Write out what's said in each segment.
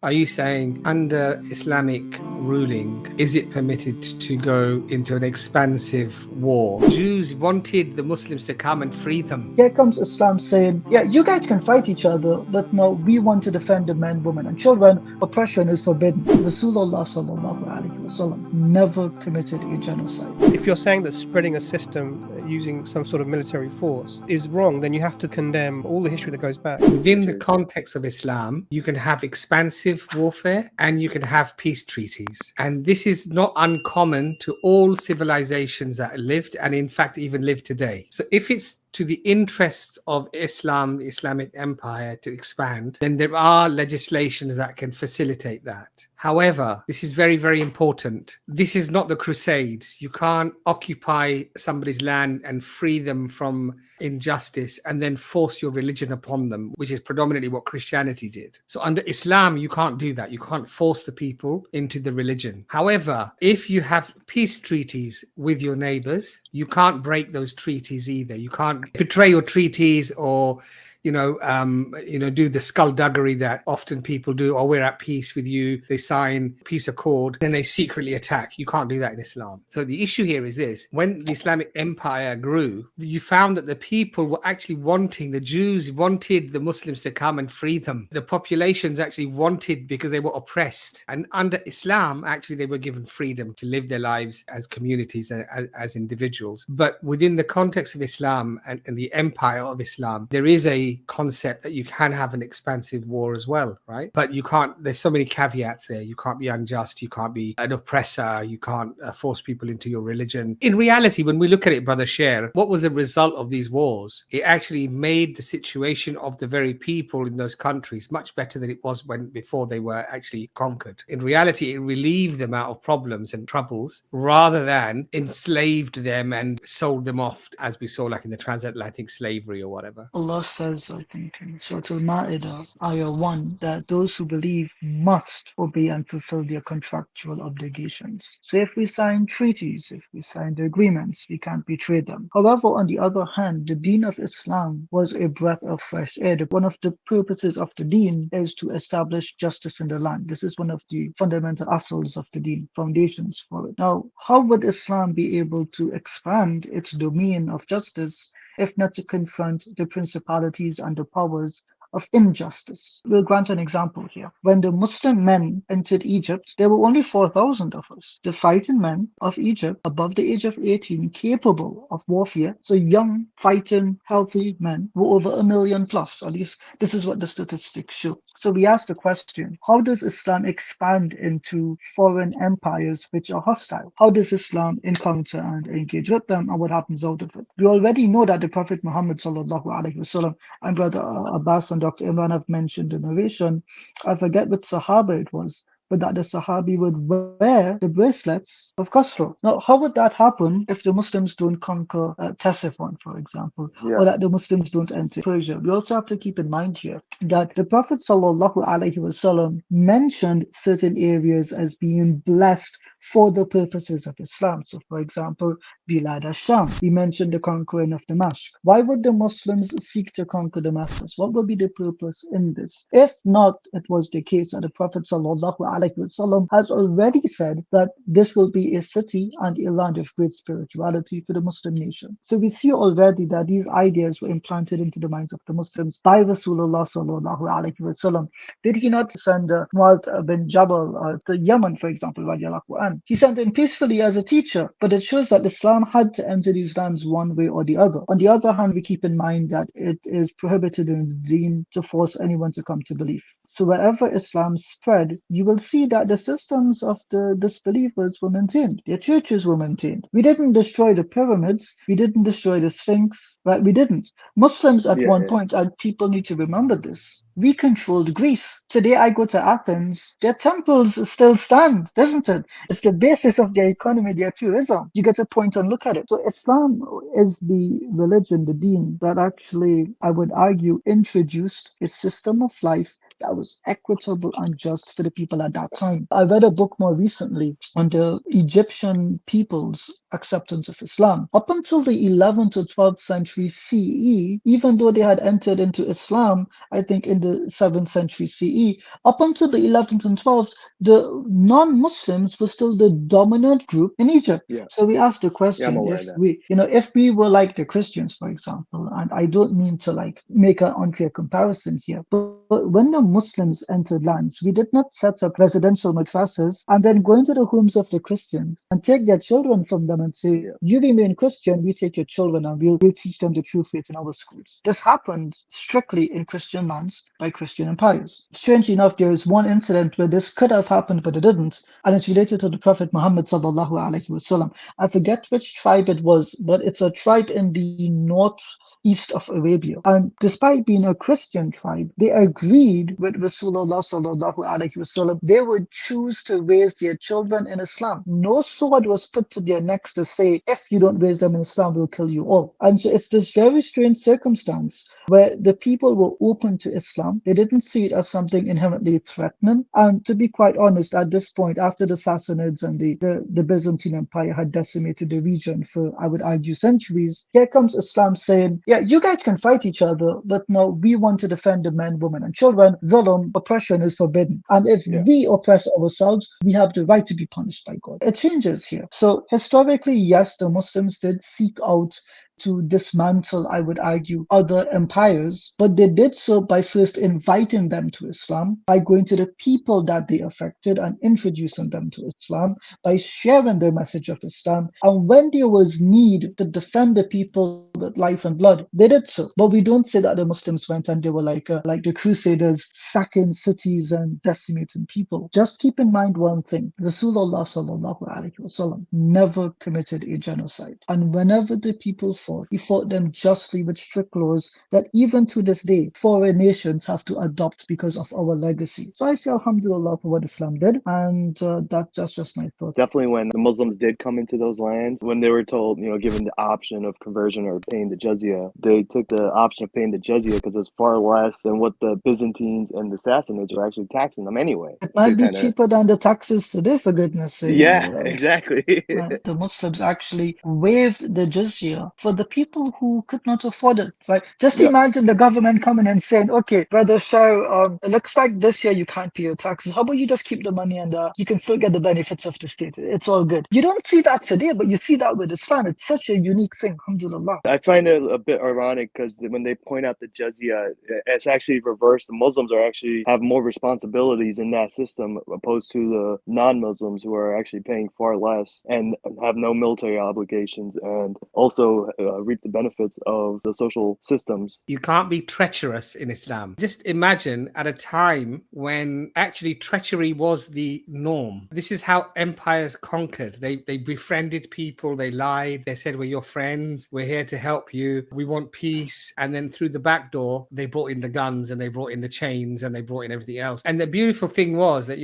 Are you saying under Islamic ruling, is it permitted to go into an expansive war? Jews wanted the Muslims to come and free them. Here comes Islam saying, yeah, you guys can fight each other, but no, we want to defend the men, women, and children. Oppression is forbidden. Rasulullah sallallahu alaihi wasallam never committed a genocide. If you're saying that spreading a system using some sort of military force is wrong, then you have to condemn all the history that goes back. Within the context of Islam, you can have expansive warfare and you can have peace treaties. And this is not uncommon to all civilizations that lived and in fact even live today. So if it's to the interests of Islam, the Islamic Empire, to expand, then there are legislations that can facilitate that. However, this is very, very important. This is not the Crusades. You can't occupy somebody's land and free them from injustice and then force your religion upon them, which is predominantly what Christianity did. So under Islam, you can't do that. You can't force the people into the religion. However, if you have peace treaties with your neighbors, you can't break those treaties either. You can't betray your treaties or do the skullduggery that often people do. Oh, we're at peace with you. They sign peace accord, then they secretly attack. You can't do that in Islam. So the issue here is this: when the Islamic Empire grew, you found that the people were actually the Jews wanted the Muslims to come and free them. The populations actually wanted, because they were oppressed. And under Islam, actually, they were given freedom to live their lives as communities, as individuals. But within the context of Islam and the empire of Islam, there is a concept that you can have an expansive war as well, right? But you can't, there's so many caveats there. You can't be unjust, you can't be an oppressor, you can't force people into your religion. In reality, when we look at it, Brother Sher, what was the result of these wars? It actually made the situation of the very people in those countries much better than it was before they were actually conquered. In reality, it relieved them out of problems and troubles rather than enslaved them and sold them off, as we saw like in the transatlantic slavery or whatever. Allah says, I think, in Surah Al-Ma'idah, Ayah 1, that those who believe must obey and fulfill their contractual obligations. So if we sign treaties, if we sign the agreements, we can't betray them. However, on the other hand, the deen of Islam was a breath of fresh air. One of the purposes of the deen is to establish justice in the land. This is one of the fundamental asls of the deen, foundations for it. Now, how would Islam be able to expand its domain of justice if not to confront the principalities and the powers of injustice? We'll grant an example here. When the Muslim men entered Egypt, there were only 4,000 of us. The fighting men of Egypt above the age of 18, capable of warfare, so young, fighting, healthy men, were over 1 million plus. At least this is what the statistics show. So we ask the question, how does Islam expand into foreign empires which are hostile? How does Islam encounter and engage with them, and what happens out of it? We already know that the Prophet Muhammad sallallahu alaihi wasallam and Brother Abbas and Dr. Imran have mentioned the narration. I forget which Sahaba it was, but that the Sahabi would wear the bracelets of Khosrow. Now, how would that happen if the Muslims don't conquer Ctesiphon, for example, or that the Muslims don't enter Persia? We also have to keep in mind here that the Prophet sallallahu alaihi wasallam mentioned certain areas as being blessed for the purposes of Islam. So, for example, Bilad al-Sham. He mentioned the conquering of Damascus. Why would the Muslims seek to conquer Damascus? What would be the purpose in this? If not, it was the case that the Prophet ﷺ has already said that this will be a city and a land of great spirituality for the Muslim nation. So we see already that these ideas were implanted into the minds of the Muslims by Rasulullah ﷺ. Did he not send Mu'adh bin Jabal to Yemen, for example, radiallahu anhu? He sent him peacefully as a teacher, but it shows that Islam had to enter these lands one way or the other. On the other hand, we keep in mind that it is prohibited in the deen to force anyone to come to belief. So wherever Islam spread, you will see that the systems of the disbelievers were maintained. Their churches were maintained. We didn't destroy the pyramids. We didn't destroy the Sphinx, right? We didn't. Muslims at one point, and people need to remember this, we controlled Greece. Today I go to Athens, their temples still stand, doesn't it? It's the basis of their economy, their tourism. You get a point and look at it. So Islam is the religion, the deen, that actually, I would argue, introduced a system of life that was equitable and just for the people at that time. I read a book more recently on the Egyptian peoples acceptance of Islam. Up until the 11th to 12th century CE, even though they had entered into Islam, I think in the 7th century CE, up until the 11th and 12th, the non-Muslims were still the dominant group in Egypt. Yeah. So we asked the Yeah, I'm question, aware if of that. if we were like the Christians, for example, and I don't mean to like make an unfair comparison here, but when the Muslims entered lands, we did not set up residential madrasas and then go into the homes of the Christians and take their children from them and say, Yeah. you remain Christian, we take your children and we'll teach them the true faith in our schools. This happened strictly in Christian lands by Christian empires. Strangely enough, there is one incident where this could have happened, but it didn't, and it's related to the Prophet Muhammad sallallahu alaihi wasallam. I forget which tribe it was, but it's a tribe in the northeast of Arabia. And despite being a Christian tribe, they agreed with Rasulullah sallallahu alaihi wasallam. They would choose to raise their children in Islam. No sword was put to their necks to say, if you don't raise them in Islam, we'll kill you all. And so it's this very strange circumstance where the people were open to Islam. They didn't see it as something inherently threatening. And to be quite honest, at this point, after the Sassanids and the Byzantine Empire had decimated the region for, I would argue, centuries, here comes Islam saying, yeah, you guys can fight each other, but no, we want to defend the men, women, and children. Zulm, oppression is forbidden. And if Yeah. we oppress ourselves, we have the right to be punished by God. It changes here. So historically, yes, the Muslims did seek out to dismantle, I would argue, other empires, but they did so by first inviting them to Islam, by going to the people that they affected and introducing them to Islam, by sharing their message of Islam. And when there was need to defend the people with life and blood, they did so. But we don't say that the Muslims went and they were like the Crusaders, sacking cities and decimating people. Just keep in mind one thing: Rasulullah sallallahu alaihi wasallam never committed a genocide, and whenever the people fought, he fought them justly with strict laws that even to this day foreign nations have to adopt because of our legacy. So I say alhamdulillah for what Islam did, and that's just my thought. Definitely when the Muslims did come into those lands, when they were told, given the option of conversion or paying the jizya, they took the option of paying the jizya because it was far less than what the Byzantines and the Sassanids were actually taxing them anyway. It might be kinda- cheaper than the taxes today, for goodness sake. Yeah, Right? exactly. Right. The Muslims actually waived the jizya for the people who could not afford it. Right? Just Yeah. imagine the government coming and saying, "Okay, brother, so it looks like this year you can't pay your taxes. How about you just keep the money and you can still get the benefits of the state? It's all good." You don't see that today, but you see that with Islam. It's such a unique thing. Alhamdulillah. I find it a bit ironic because when they point out the jizya, it's actually reversed. The Muslims are actually have more responsibilities in that system opposed to the non-Muslims who are actually paying far less and have no military obligations and also reap the benefits of the social systems. You can't be treacherous in Islam. Just imagine at a time when actually treachery was the norm. This is how empires conquered. They befriended people, they lied, they said, we're your friends, we're here to help you, we want peace. And then through the back door, they brought in the guns and they brought in the chains and they brought in everything else. And the beautiful thing was that,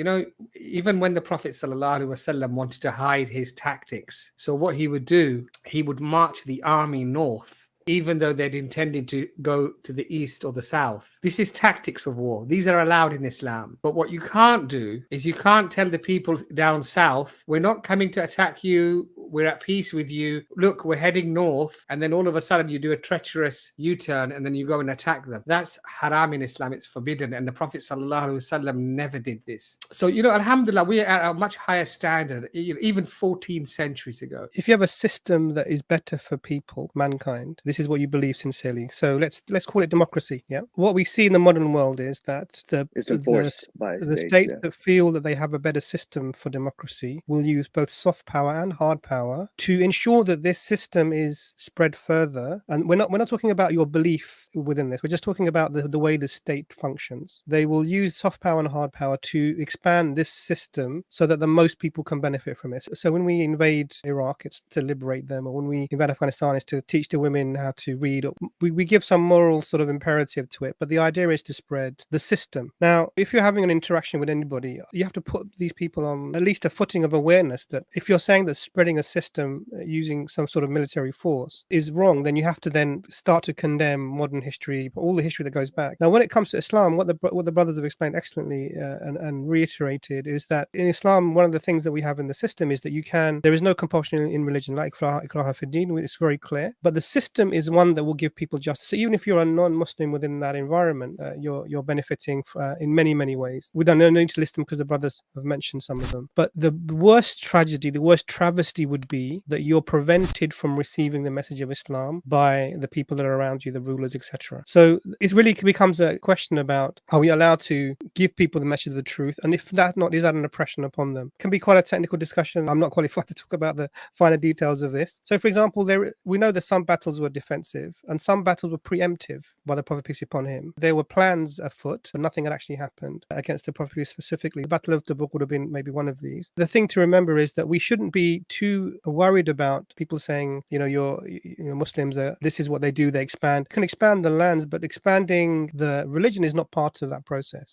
even when the Prophet ﷺ wanted to hide his tactics, so what he would do, he would march the army north, even though they'd intended to go to the east or the south. This is tactics of war. These are allowed in Islam. But what you can't do is you can't tell the people down south, we're not coming to attack you, we're at peace with you, look, we're heading north, and then all of a sudden you do a treacherous U-turn and then you go and attack them. That's haram in Islam. It's forbidden. And the Prophet ﷺ never did this. So, alhamdulillah, we are at a much higher standard, even 14 centuries ago. If you have a system that is better for people, mankind, this is what you believe sincerely. So let's call it democracy. Yeah. What we see in the modern world is that It's enforced by the states, states yeah. that feel that they have a better system for democracy will use both soft power and hard power to ensure that this system is spread further. And we're not talking about your belief within this. We're just talking about the way the state functions. They will use soft power and hard power to expand this system so that the most people can benefit from it. So when we invade Iraq, it's to liberate them, or when we invade Afghanistan, it's to teach the women how to read. We give some moral sort of imperative to it, but the idea is to spread the system. Now, if you're having an interaction with anybody, you have to put these people on at least a footing of awareness that if you're saying that spreading a system using some sort of military force is wrong, then you have to then start to condemn modern history, all the history that goes back. Now, when it comes to Islam, what the brothers have explained excellently and reiterated is that in Islam, one of the things that we have in the system is that there is no compulsion in religion, like ikraha fi din, it's very clear. But the system is one that will give people justice. So even if you're a non-Muslim within that environment, you're benefiting in many, many ways. We don't need to list them because the brothers have mentioned some of them. But the worst tragedy, the worst travesty would be that you're prevented from receiving the message of Islam by the people that are around you, the rulers, etc. So it really becomes a question about, are we allowed to give people the message of the truth? And if that not, is that an oppression upon them? It can be quite a technical discussion. I'm not qualified to talk about the finer details of this. So, for example, we know that some battles were defensive and some battles were preemptive by the Prophet, peace be upon him. There were plans afoot, but nothing had actually happened against the Prophet specifically. The Battle of Tabuk would have been maybe one of these. The thing to remember is that we shouldn't be too worried about people saying, Muslims this is what they do, they expand. You can expand the lands, but expanding the religion is not part of that process.